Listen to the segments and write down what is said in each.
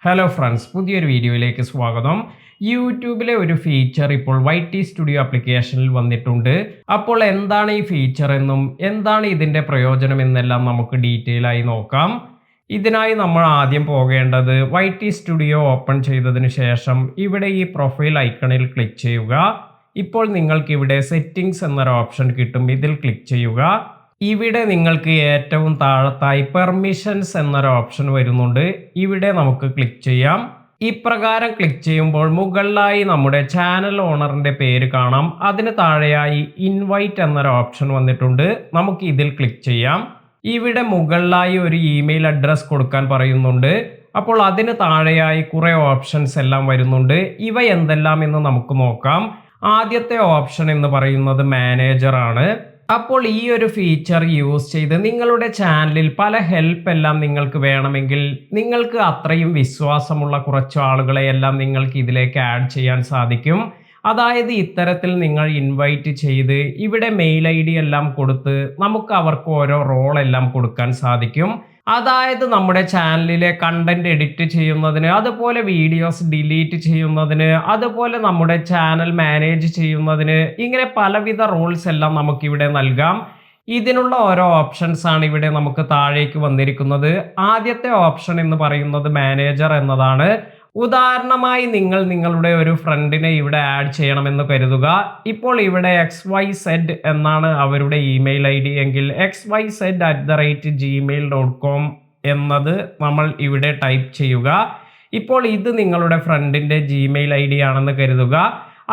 Hello friends, പുതിയൊരു വീഡിയോയിലേക്ക് സ്വാഗതം. യൂട്യൂബിലെ ഒരു ഫീച്ചർ ഇപ്പോൾ YT സ്റ്റുഡിയോ ആപ്ലിക്കേഷനിൽ വന്നിട്ടുണ്ട്. അപ്പോൾ എന്താണ് ഈ ഫീച്ചർ എന്നും എന്താണ് ഇതിൻ്റെ പ്രയോജനം എന്നെല്ലാം നമുക്ക് ഡീറ്റെയിൽ ആയി നോക്കാം. ഇതിനായി നമ്മൾ ആദ്യം പോകേണ്ടത് YT സ്റ്റുഡിയോ ഓപ്പൺ ചെയ്തതിന് ശേഷം ഇവിടെ ഈ പ്രൊഫൈൽ ഐക്കണിൽ ക്ലിക്ക് ചെയ്യുക. ഇപ്പോൾ നിങ്ങൾക്ക് ഇവിടെ സെറ്റിംഗ്സ് എന്നൊരു ഓപ്ഷൻ കിട്ടും. ഇതിൽ ക്ലിക്ക് ചെയ്യുക. ഇവിടെ നിങ്ങൾക്ക് ഏറ്റവും താഴത്തായി പെർമിഷൻസ് എന്നൊരു ഓപ്ഷൻ വരുന്നുണ്ട്. ഇവിടെ നമുക്ക് ക്ലിക്ക് ചെയ്യാം. ഇപ്രകാരം ക്ലിക്ക് ചെയ്യുമ്പോൾ മുകളിലായി നമ്മുടെ ചാനൽ ഓണറിന്റെ പേര് കാണാം. അതിന് താഴെയായി ഇൻവൈറ്റ് എന്നൊരു ഓപ്ഷൻ വന്നിട്ടുണ്ട്. നമുക്ക് ഇതിൽ ക്ലിക്ക് ചെയ്യാം. ഇവിടെ മുകളിലായി ഒരു ഇമെയിൽ അഡ്രസ് കൊടുക്കാൻ പറയുന്നുണ്ട്. അപ്പോൾ അതിന് താഴെയായി കുറെ ഓപ്ഷൻസ് എല്ലാം വരുന്നുണ്ട്. ഇവ എന്തെല്ലാം എന്ന് നമുക്ക് നോക്കാം. ആദ്യത്തെ ഓപ്ഷൻ എന്ന് പറയുന്നത് മാനേജർ ആണ്. അപ്പോൾ ഈ ഒരു ഫീച്ചർ യൂസ് ചെയ്ത് നിങ്ങളുടെ ചാനലിൽ പല ഹെൽപ്പ് എല്ലാം നിങ്ങൾക്ക് വേണമെങ്കിൽ നിങ്ങൾക്ക് അത്രയും വിശ്വാസമുള്ള കുറച്ച് ആളുകളെ എല്ലാം നിങ്ങൾക്ക് ഇതിലേക്ക് ആഡ് ചെയ്യാൻ സാധിക്കും. അതായത് ഇത്തരത്തിൽ നിങ്ങൾ ഇൻവൈറ്റ് ചെയ്ത് ഇവിടെ മെയിൽ ID എല്ലാം കൊടുത്ത് നമുക്ക് അവർക്ക് ഓരോ റോൾ എല്ലാം കൊടുക്കാൻ സാധിക്കും. അതായത് നമ്മുടെ ചാനലിലെ കണ്ടന്റ് എഡിറ്റ് ചെയ്യുന്നതിന്, അതുപോലെ വീഡിയോസ് ഡിലീറ്റ് ചെയ്യുന്നതിന്, അതുപോലെ നമ്മുടെ ചാനൽ മാനേജ് ചെയ്യുന്നതിന്, ഇങ്ങനെ പലവിധ റോൾസ് എല്ലാം നമുക്കിവിടെ നൽകാം. ഇതിനുള്ള ഓരോ ഓപ്ഷൻസ് ആണ് ഇവിടെ നമുക്ക് താഴേക്ക് വന്നിരിക്കുന്നത്. ആദ്യത്തെ ഓപ്ഷൻ എന്ന് പറയുന്നത് മാനേജർ എന്നതാണ്. ഉദാഹരണമായി നിങ്ങൾ നിങ്ങളുടെ ഒരു ഫ്രണ്ടിനെ ഇവിടെ ആഡ് ചെയ്യണമെന്ന് കരുതുക. ഇപ്പോൾ ഇവിടെ XYZ എന്നാണ് അവരുടെ ഇമെയിൽ ID എങ്കിൽ xyz@gmail.com എന്നത് നമ്മൾ ഇവിടെ ടൈപ്പ് ചെയ്യുക. ഇപ്പോൾ ഇത് നിങ്ങളുടെ ഫ്രണ്ടിന്റെ Gmail ID ആണെന്ന് കരുതുക.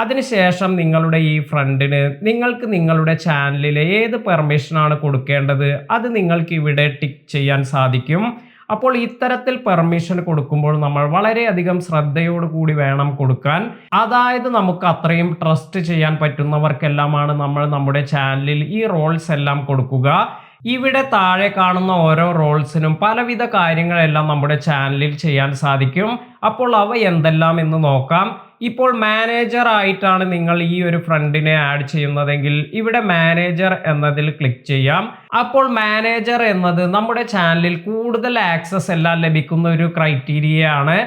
അതിനുശേഷം നിങ്ങളുടെ ഈ ഫ്രണ്ടിന് നിങ്ങൾക്ക് നിങ്ങളുടെ ചാനലിലെ ഏത് പെർമിഷനാണ് കൊടുക്കേണ്ടത് അത് നിങ്ങൾക്ക് ഇവിടെ ടിക്ക് ചെയ്യാൻ സാധിക്കും. അപ്പോൾ ഇത്തരത്തിൽ പെർമിഷൻ കൊടുക്കുമ്പോൾ നമ്മൾ വളരെയധികം ശ്രദ്ധയോടുകൂടി വേണം കൊടുക്കാൻ. അതായത് നമുക്ക് അത്രയും ട്രസ്റ്റ് ചെയ്യാൻ പറ്റുന്നവർക്കെല്ലാമാണ് നമ്മൾ നമ്മുടെ ചാനലിൽ ഈ റോൾസ് എല്ലാം കൊടുക്കുക. ഇവിടെ താഴെ കാണുന്ന ഓരോ റോൾസിനും പലവിധ കാര്യങ്ങളെല്ലാം നമ്മുടെ ചാനലിൽ ചെയ്യാൻ സാധിക്കും. അപ്പോൾ അവ എന്തെല്ലാം എന്ന് നോക്കാം. ഇപ്പോൾ മാനേജർ ആയിട്ടാണ് നിങ്ങൾ ഈ ഒരു ഫ്രണ്ടിനെ ആഡ് ചെയ്യുന്നതെങ്കിൽ ഇവിടെ മാനേജർ എന്നതിൽ ക്ലിക്ക് ചെയ്യാം. അപ്പോൾ മാനേജർ എന്നത് നമ്മുടെ ചാനലിൽ കൂടുതൽ ആക്സസ് എല്ലാം ലഭിക്കുന്ന ഒരു ക്രൈറ്റീരിയ ആണ്.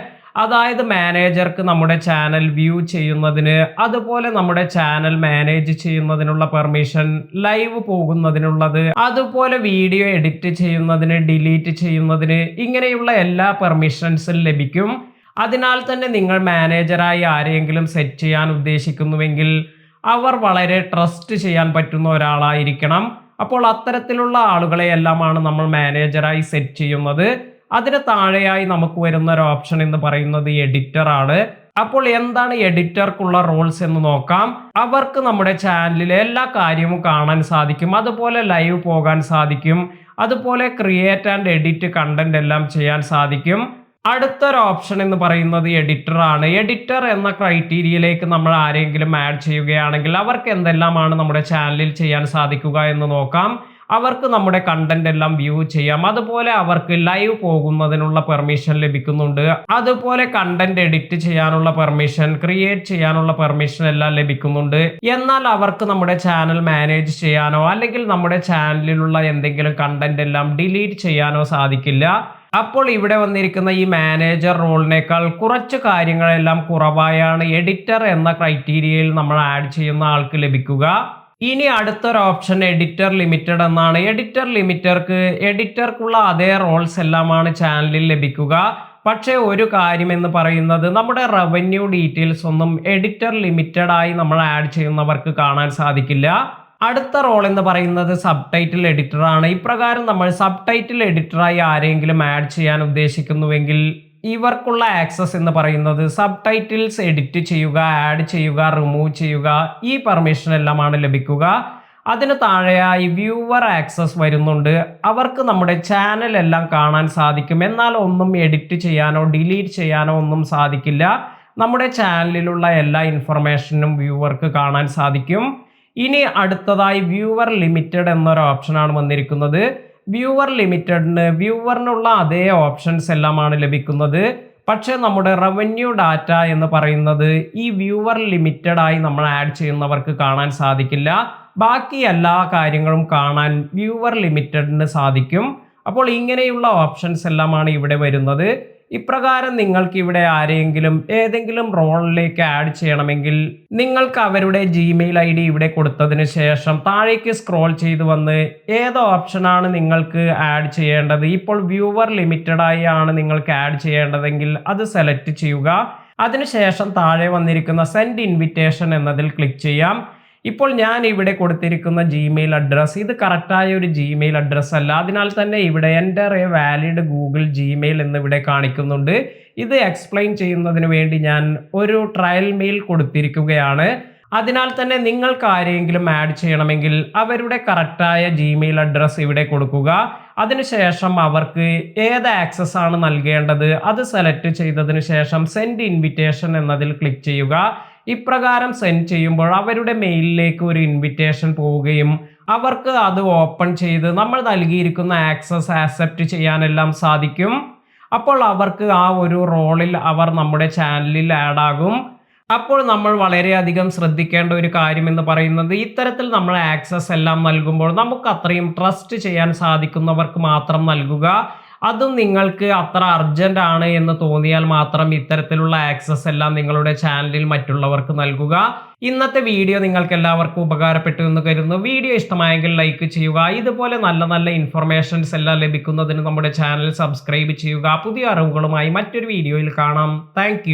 അതായത് മാനേജർക്ക് നമ്മുടെ ചാനൽ വ്യൂ ചെയ്യുന്നതിന്, അതുപോലെ നമ്മുടെ ചാനൽ മാനേജ് ചെയ്യുന്നതിനുള്ള പെർമിഷൻ, ലൈവ് പോകുന്നതിനുള്ളത്, അതുപോലെ വീഡിയോ എഡിറ്റ് ചെയ്യുന്നതിന്, ഡിലീറ്റ് ചെയ്യുന്നതിന്, ഇങ്ങനെയുള്ള എല്ലാ പെർമിഷൻസും ലഭിക്കും. അതിനാൽ തന്നെ നിങ്ങൾ മാനേജറായി ആരെങ്കിലും സെറ്റ് ചെയ്യാൻ ഉദ്ദേശിക്കുന്നുവെങ്കിൽ അവർ വളരെ ട്രസ്റ്റ് ചെയ്യാൻ പറ്റുന്ന ഒരാളായിരിക്കണം. അപ്പോൾ അത്തരത്തിലുള്ള ആളുകളെ എല്ലാമാണ് നമ്മൾ മാനേജറായി സെറ്റ് ചെയ്യുന്നത്. അതിന് താഴെയായി നമുക്ക് വരുന്ന ഒരു ഓപ്ഷൻ എന്ന് പറയുന്നത് എഡിറ്റർ ആണ്. അപ്പോൾ എന്താണ് എഡിറ്റർക്കുള്ള റോൾസ് എന്ന് നോക്കാം. അവർക്ക് നമ്മുടെ ചാനലിലെ എല്ലാ കാര്യവും കാണാൻ സാധിക്കും, അതുപോലെ ലൈവ് പോകാൻ സാധിക്കും, അതുപോലെ ക്രിയേറ്റ് ആൻഡ് എഡിറ്റ് കണ്ടന്റ് എല്ലാം ചെയ്യാൻ സാധിക്കും. അടുത്തൊരു ഓപ്ഷൻ എന്ന് പറയുന്നത് എഡിറ്റർ ആണ്. എഡിറ്റർ എന്ന ക്രൈറ്റീരിയയിലേക്ക് നമ്മൾ ആരെങ്കിലും ആഡ് ചെയ്യുകയാണെങ്കിൽ അവർക്ക് എന്തെല്ലാമാണ് നമ്മുടെ ചാനലിൽ ചെയ്യാൻ സാധിക്കുക എന്ന് നോക്കാം. അവർക്ക് നമ്മുടെ കണ്ടന്റ് എല്ലാം വ്യൂ ചെയ്യാം, അതുപോലെ അവർക്ക് ലൈവ് പോകുന്നതിനുള്ള പെർമിഷൻ ലഭിക്കുന്നുണ്ട്, അതുപോലെ കണ്ടന്റ് എഡിറ്റ് ചെയ്യാനുള്ള പെർമിഷൻ, ക്രിയേറ്റ് ചെയ്യാനുള്ള പെർമിഷൻ എല്ലാം ലഭിക്കുന്നുണ്ട്. എന്നാൽ അവർക്ക് നമ്മുടെ ചാനൽ മാനേജ് ചെയ്യാനോ അല്ലെങ്കിൽ നമ്മുടെ ചാനലിലുള്ള എന്തെങ്കിലും കണ്ടന്റ് എല്ലാം ഡിലീറ്റ് ചെയ്യാനോ സാധിക്കില്ല. അപ്പോൾ ഇവിടെ വന്നിരിക്കുന്ന ഈ മാനേജർ റോളിനേക്കാൾ കുറച്ച് കാര്യങ്ങളെല്ലാം കുറവായാണ് എഡിറ്റർ എന്ന ക്രൈറ്റീരിയയിൽ നമ്മൾ ആഡ് ചെയ്യുന്ന ആൾക്ക് ലഭിക്കുക. ഇനി അടുത്തൊരു ഓപ്ഷൻ എഡിറ്റർ ലിമിറ്റഡ് എന്നാണ്. എഡിറ്റർ ലിമിറ്റർക്ക് എഡിറ്റർക്കുള്ള അതേ റോൾസ് എല്ലാമാണ് ചാനലിൽ ലഭിക്കുക. പക്ഷേ ഒരു കാര്യം എന്ന് പറയുന്നത് നമ്മുടെ റവന്യൂ ഡീറ്റെയിൽസ് ഒന്നും എഡിറ്റർ ലിമിറ്റഡ് ആയി നമ്മൾ ആഡ് ചെയ്യുന്നവർക്ക് കാണാൻ സാധിക്കില്ല. അടുത്ത റോൾ എന്ന് പറയുന്നത് സബ് ടൈറ്റിൽ എഡിറ്റർ ആണ്. ഇപ്രകാരം നമ്മൾ സബ് ടൈറ്റിൽ എഡിറ്ററായി ആരെങ്കിലും ആഡ് ചെയ്യാൻ ഉദ്ദേശിക്കുന്നുവെങ്കിൽ ഇവർക്കുള്ള ആക്സസ് എന്ന് പറയുന്നത് സബ് ടൈറ്റിൽസ് എഡിറ്റ് ചെയ്യുക, ആഡ് ചെയ്യുക, റിമൂവ് ചെയ്യുക, ഈ പെർമിഷൻ എല്ലാമാണ് ലഭിക്കുക. അതിന് താഴെയായി വ്യൂവർ ആക്സസ് വരുന്നുണ്ട്. അവർക്ക് നമ്മുടെ ചാനൽ എല്ലാം കാണാൻ സാധിക്കും, എന്നാൽ ഒന്നും എഡിറ്റ് ചെയ്യാനോ ഡിലീറ്റ് ചെയ്യാനോ ഒന്നും സാധിക്കില്ല. നമ്മുടെ ചാനലിലുള്ള എല്ലാ ഇൻഫർമേഷനും വ്യൂവർക്ക് കാണാൻ സാധിക്കും. ഇനി അടുത്തതായി വ്യൂവർ ലിമിറ്റഡ് എന്നൊരു ഓപ്ഷനാണ് വന്നിരിക്കുന്നത്. വ്യൂവർ ലിമിറ്റഡിന് വ്യൂവറിനുള്ള അതേ ഓപ്ഷൻസ് എല്ലാമാണ് ലഭിക്കുന്നത്. പക്ഷേ നമ്മുടെ റവന്യൂ ഡാറ്റ എന്ന് പറയുന്നത് ഈ വ്യൂവർ ലിമിറ്റഡ് ആയി നമ്മൾ ആഡ് ചെയ്യുന്നവർക്ക് കാണാൻ സാധിക്കില്ല. ബാക്കി എല്ലാ കാര്യങ്ങളും കാണാൻ വ്യൂവർ ലിമിറ്റഡിന് സാധിക്കും. അപ്പോൾ ഇങ്ങനെയുള്ള ഓപ്ഷൻസ് എല്ലാമാണ് ഇവിടെ വരുന്നത്. ഇപ്രകാരം നിങ്ങൾക്ക് ഇവിടെ ആരെങ്കിലും ഏതെങ്കിലും റോളിലേക്ക് ആഡ് ചെയ്യണമെങ്കിൽ നിങ്ങൾക്ക് അവരുടെ ജിമെയിൽ ഐ ഡി ഇവിടെ കൊടുത്തതിന് ശേഷം താഴേക്ക് സ്ക്രോൾ ചെയ്ത് വന്ന് ഏത് ഓപ്ഷനാണ് നിങ്ങൾക്ക് ആഡ് ചെയ്യേണ്ടത്, ഇപ്പോൾ വ്യൂവർ ലിമിറ്റഡ് ആയി ആണ് നിങ്ങൾക്ക് ആഡ് ചെയ്യേണ്ടതെങ്കിൽ അത് സെലക്ട് ചെയ്യുക. അതിനുശേഷം താഴെ വന്നിരിക്കുന്ന സെൻഡ് ഇൻവിറ്റേഷൻ എന്നതിൽ ക്ലിക്ക് ചെയ്യാം. ഇപ്പോൾ ഞാൻ ഇവിടെ കൊടുത്തിരിക്കുന്ന ജിമെയിൽ അഡ്രസ്സ് ഇത് കറക്റ്റായ ഒരു ജിമെയിൽ അഡ്രസ്സ് അല്ല. അതിനാൽ തന്നെ ഇവിടെ enter A valid Google Gmail എന്നിവിടെ കാണിക്കുന്നുണ്ട്. ഇത് എക്സ്പ്ലെയിൻ ചെയ്യുന്നതിന് വേണ്ടി ഞാൻ ഒരു ട്രയൽ മെയിൽ കൊടുത്തിരിക്കുകയാണ്. അതിനാൽ തന്നെ നിങ്ങൾക്ക് ആരെങ്കിലും ആഡ് ചെയ്യണമെങ്കിൽ അവരുടെ കറക്റ്റായ ജിമെയിൽ അഡ്രസ്സ് ഇവിടെ കൊടുക്കുക. അതിനുശേഷം അവർക്ക് ഏത് ആക്സസ് ആണ് നൽകേണ്ടത് അത് സെലക്ട് ചെയ്തതിന് ശേഷം സെൻഡ് ഇൻവിറ്റേഷൻ എന്നതിൽ ക്ലിക്ക് ചെയ്യുക. ഇപ്രകാരം സെൻഡ് ചെയ്യുമ്പോൾ അവരുടെ മെയിലിലേക്ക് ഒരു ഇൻവിറ്റേഷൻ പോവുകയും അവർക്ക് അത് ഓപ്പൺ ചെയ്ത് നമ്മൾ നൽകിയിരിക്കുന്ന ആക്സസ് ആക്സെപ്റ്റ് ചെയ്യാനെല്ലാം സാധിക്കും. അപ്പോൾ അവർക്ക് ആ ഒരു റോളിൽ അവർ നമ്മുടെ ചാനലിൽ ആഡ് ആകും. അപ്പോൾ നമ്മൾ വളരെയധികം ശ്രദ്ധിക്കേണ്ട ഒരു കാര്യം എന്ന് പറയുന്നത് ഇത്തരത്തിൽ നമ്മൾ ആക്സസ് എല്ലാം നൽകുമ്പോൾ നമുക്ക് അത്രയും ട്രസ്റ്റ് ചെയ്യാൻ സാധിക്കുന്നവർക്ക് മാത്രം നൽകുക. അതും നിങ്ങൾക്ക് അത്ര അർജന്റ് ആണ് എന്ന് തോന്നിയാൽ മാത്രം ഇത്തരത്തിലുള്ള ആക്സസ് എല്ലാം നിങ്ങളുടെ ചാനലിൽ മറ്റുള്ളവർക്ക് നൽകുക. ഇന്നത്തെ വീഡിയോ നിങ്ങൾക്ക് എല്ലാവർക്കും ഉപകാരപ്പെട്ടു എന്ന് കരുതുന്നു. വീഡിയോ ഇഷ്ടമായെങ്കിൽ ലൈക്ക് ചെയ്യുക. ഇതുപോലെ നല്ല നല്ല ഇൻഫർമേഷൻസ് എല്ലാം ലഭിക്കുന്നതിന് നമ്മുടെ ചാനൽ സബ്സ്ക്രൈബ് ചെയ്യുക. പുതിയ അറിവുകളുമായി മറ്റൊരു വീഡിയോയിൽ കാണാം. താങ്ക്